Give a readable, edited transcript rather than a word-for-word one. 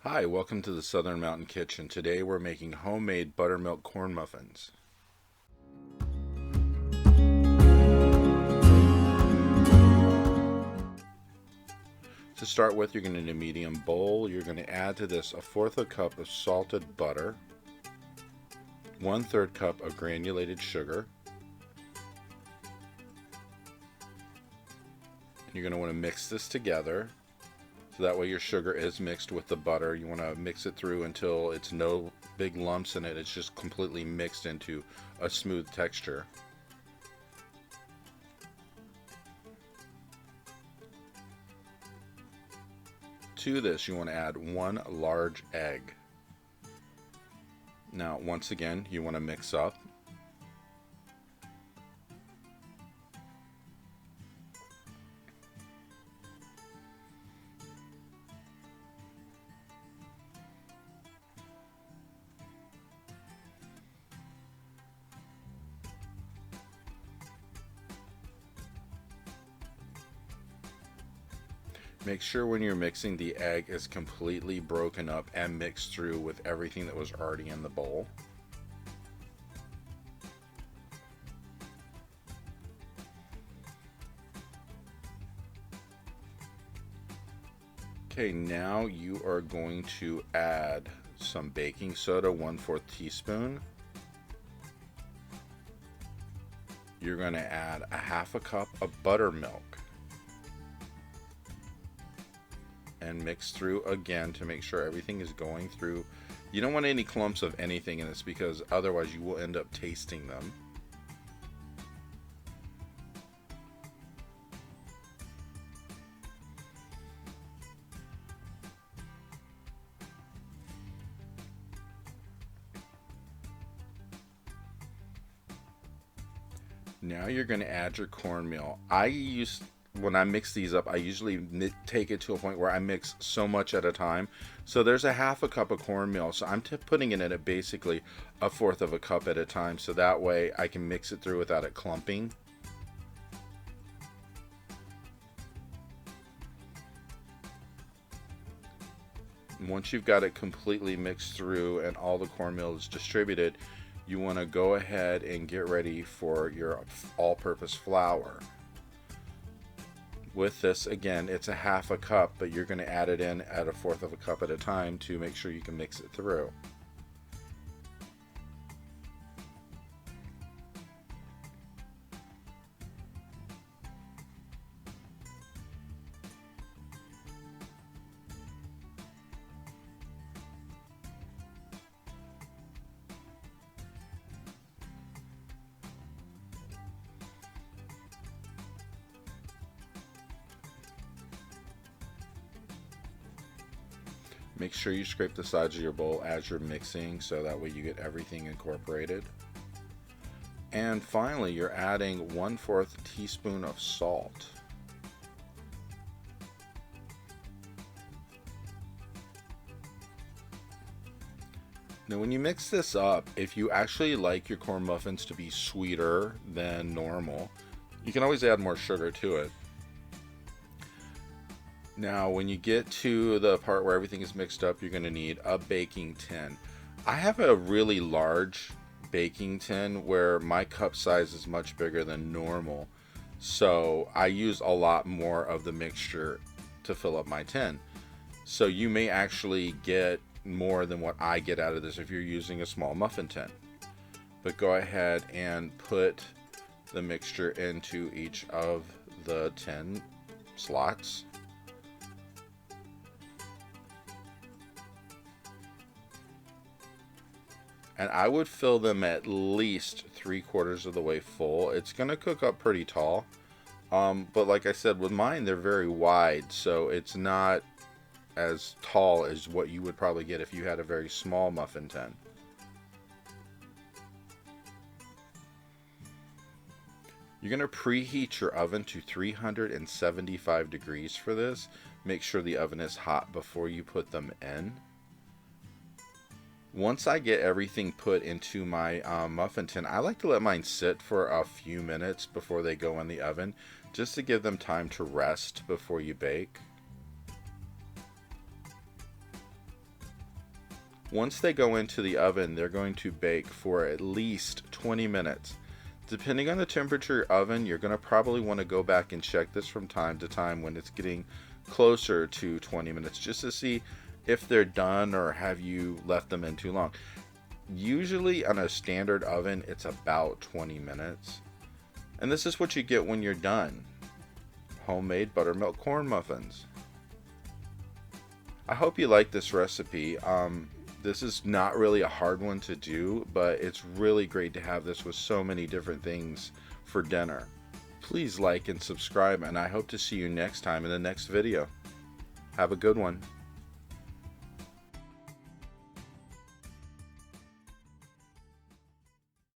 Hi, welcome to the Southern Mountain Kitchen. Today we're making homemade buttermilk corn muffins. To start with, you're going to need a medium bowl. You're going to add to this a fourth of a cup of salted butter, 1/3 cup of granulated sugar. And you're going to want to mix this together. So that way your sugar is mixed with the butter. You want to mix it through until it's no big lumps in it. It's just completely mixed into a smooth texture. To this, you want to add 1 large egg. Now, once again, you want to mix up. Make sure when you're mixing the egg is completely broken up and mixed through with everything that was already in the bowl. Okay, now you are going to add some baking soda, 1/4 teaspoon. You're going to add a half a cup of buttermilk. And mix through again to make sure everything is going through. You don't want any clumps of anything in this because otherwise you will end up tasting them. Now you're going to add your cornmeal. When I mix these up, I usually take it to a point where I mix so much at a time. So there's a half a cup of cornmeal. So I'm putting it in at basically a fourth of a cup at a time. So that way I can mix it through without it clumping. Once you've got it completely mixed through and all the cornmeal is distributed, you want to go ahead and get ready for your all-purpose flour. With this, again, it's a half a cup, but you're going to add it in at a fourth of a cup at a time to make sure you can mix it through. Make sure you scrape the sides of your bowl as you're mixing so that way you get everything incorporated. And finally, you're adding 1/4 teaspoon of salt. Now when you mix this up, if you actually like your corn muffins to be sweeter than normal, you can always add more sugar to it. Now, when you get to the part where everything is mixed up, you're going to need a baking tin. I have a really large baking tin where my cup size is much bigger than normal. So I use a lot more of the mixture to fill up my tin. So you may actually get more than what I get out of this if you're using a small muffin tin. But go ahead and put the mixture into each of the tin slots. And I would fill them at least 3/4 of the way full. It's going to cook up pretty tall. But like I said, with mine, they're very wide. So it's not as tall as what you would probably get if you had a very small muffin tin. You're going to preheat your oven to 375 degrees for this. Make sure the oven is hot before you put them in. Once I get everything put into my muffin tin, I like to let mine sit for a few minutes before they go in the oven, just to give them time to rest before you bake. Once they go into the oven, they're going to bake for at least 20 minutes. Depending on the temperature of your oven, you're going to probably want to go back and check this from time to time when it's getting closer to 20 minutes, just to see if they're done or have you left them in too long. Usually on a standard oven, it's about 20 minutes. And this is what you get when you're done. Homemade buttermilk corn muffins. I hope you like this recipe. This is not really a hard one to do, but it's really great to have this with so many different things for dinner. Please like and subscribe, and I hope to see you next time in the next video. Have a good one.